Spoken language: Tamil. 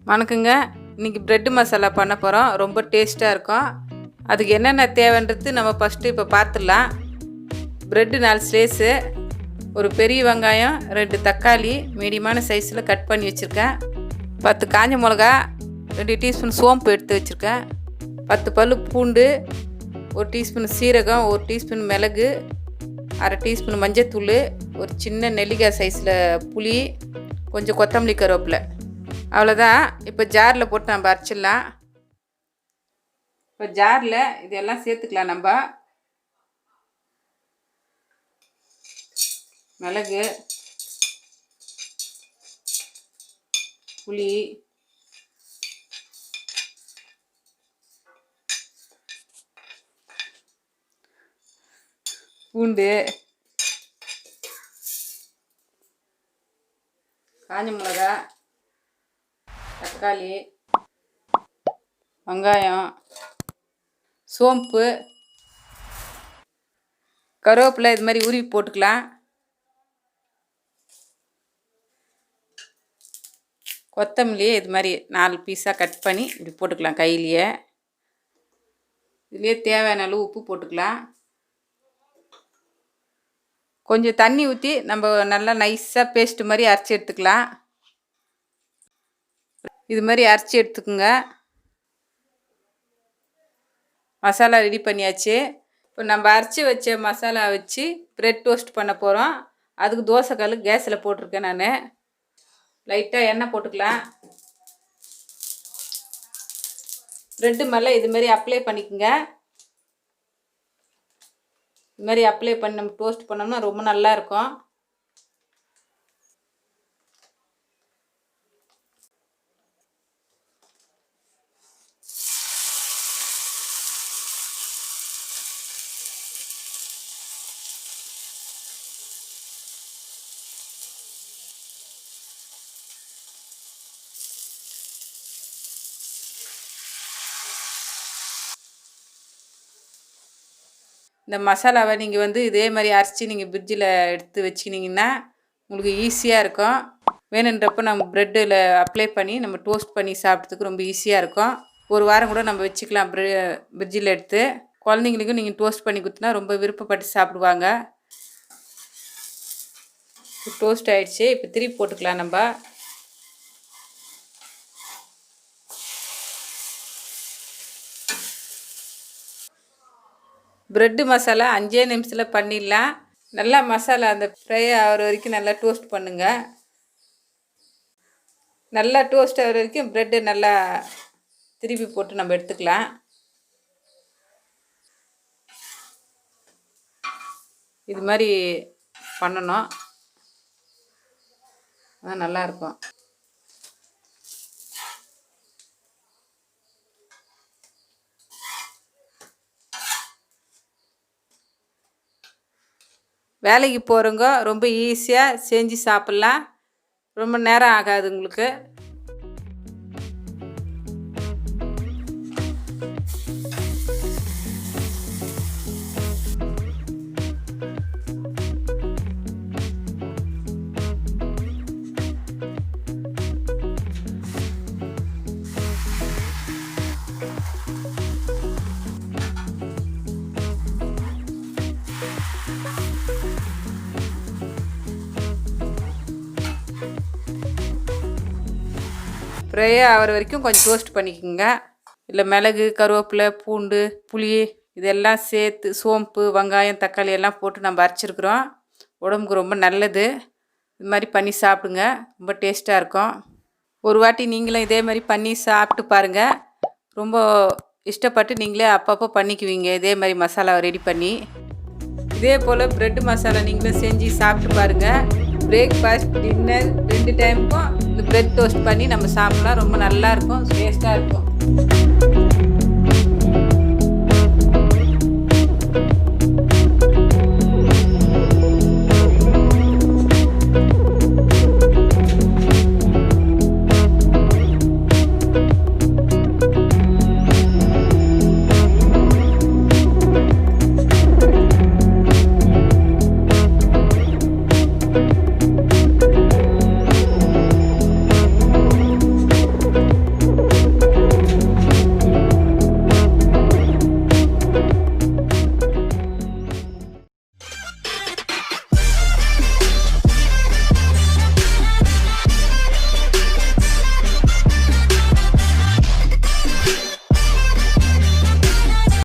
வணக்கங்க. இன்றைக்கி ப்ரெட்டு மசாலா பண்ண போகிறோம். ரொம்ப டேஸ்ட்டாக இருக்கும். அதுக்கு என்னென்ன தேவைன்றது நம்ம ஃபஸ்ட்டு இப்போ பார்த்துடலாம். ப்ரெட்டு 4 ஸ்லேஸு, ஒரு பெரிய வெங்காயம், 2 தக்காளி மீடியமான சைஸில் கட் பண்ணி வச்சுருக்கேன், 10 காஞ்ச மிளகா, 2 டீஸ்பூன் சோம்பு எடுத்து வச்சுருக்கேன், 10 பல் பூண்டு, 1 டீஸ்பூன் சீரகம், 1 டீஸ்பூன் மிளகு, அரை டீஸ்பூன் மஞ்சத்தூள், ஒரு சின்ன நெல்லிக்காய் சைஸில் புளி, கொஞ்சம் கொத்தமல்லி கருவேப்பிலை. அவ்வளோதான். இப்போ ஜாரில் போட்டு நம்ம அரைச்சிடலாம். இப்போ ஜாரில் இதெல்லாம் சேர்த்துக்கலாம். நம்ம மிளகு, புளி, பூண்டு, காஞ்ச மிளகா, தக்காளி, வெங்காயம், சோம்பு, கருவேப்பிலை இது மாதிரி உருவி போட்டுக்கலாம். கொத்தமல்லி இது மாதிரி 4 பீஸாக கட் பண்ணி இப்படி போட்டுக்கலாம் கையிலேயே. இதுலேயே தேவையான அளவு உப்பு போட்டுக்கலாம். கொஞ்சம் தண்ணி ஊற்றி நம்ம நல்லா நைஸாக பேஸ்ட்டு மாதிரி அரைச்சி எடுத்துக்கலாம். இது மாதிரி அரைச்சி எடுத்துக்குங்க. மசாலா ரெடி பண்ணியாச்சு. இப்போ நம்ம அரைச்சி வச்ச மசாலா வச்சு ப்ரெட் டோஸ்ட் பண்ண போகிறோம். அதுக்கு தோசைக்கல் கேஸில் போட்டிருக்கேன். நான் லைட்டாக எண்ணெய் போட்டுக்கலாம். ப்ரெட்டு மேலே இது மாதிரி அப்ளை பண்ணிக்கோங்க. இது மாதிரி அப்ளை பண்ணி நம்ம டோஸ்ட் பண்ணோம்னா ரொம்ப நல்லாயிருக்கும். இந்த மசாலாவை நீங்கள் இதே மாதிரி அரைச்சி நீங்கள் ஃப்ரிட்ஜில் எடுத்து வச்சுக்கினீங்கன்னா உங்களுக்கு ஈஸியாக இருக்கும். வேணுன்றப்போ நம்ம ப்ரெட்டில் அப்ளை பண்ணி நம்ம டோஸ்ட் பண்ணி சாப்பிட்றதுக்கு ரொம்ப ஈஸியாக இருக்கும். ஒரு வாரம் கூட நம்ம வச்சுக்கலாம் ஃப்ரிட்ஜில் எடுத்து. குழந்தைங்களுக்கும் நீங்கள் டோஸ்ட் பண்ணி கொடுத்தனா ரொம்ப விருப்பப்பட்டு சாப்பிடுவாங்க. டோஸ்ட் ஆகிடுச்சு. இப்போ திருப்பி போட்டுக்கலாம். நம்ம ப்ரெட்டு மசாலா 5 நிமிஷத்தில் பண்ணிடலாம். நல்லா மசாலா அந்த ஃப்ரை ஆகிற வரைக்கும் நல்லா டோஸ்ட் பண்ணுங்கள். நல்லா டோஸ்ட் ஆகிற வரைக்கும் ப்ரெட்டு நல்லா திருப்பி போட்டு நம்ம எடுத்துக்கலாம். இது மாதிரி பண்ணணும், அதான் நல்லாயிருக்கும். வேலைக்கு போகிறவங்க ரொம்ப ஈஸியாக செஞ்சு சாப்பிட்லாம். ரொம்ப நேரம் ஆகாது உங்களுக்கு. ஃப்ரை ஆகிற வரைக்கும் கொஞ்சம் டோஸ்ட் பண்ணிக்கோங்க. இல்லை மிளகு, கருவேப்பிலை, பூண்டு, புளி இதெல்லாம் சேர்த்து சோம்பு, வெங்காயம், தக்காளி எல்லாம் போட்டு நம்ம அரைச்சிருக்கிறோம். உடம்புக்கு ரொம்ப நல்லது. இது மாதிரி பண்ணி சாப்பிடுங்க, ரொம்ப டேஸ்ட்டாக இருக்கும். ஒரு வாட்டி நீங்களும் இதே மாதிரி பண்ணி சாப்பிட்டு பாருங்கள். ரொம்ப இஷ்டப்பட்டு நீங்களே அப்பப்போ பண்ணிக்குவீங்க இதே மாதிரி மசாலாவை ரெடி பண்ணி. இதே போல் ப்ரெட்டு மசாலா நீங்களும் செஞ்சு சாப்பிட்டு பாருங்கள். பிரேக்ஃபாஸ்ட், டின்னர் 2 டைமுக்கும் இந்த ப்ரெட் டோஸ்ட் பண்ணி நம்ம சாப்பிட்லாம். ரொம்ப நல்லாயிருக்கும், டேஸ்ட்டாக இருக்கும்.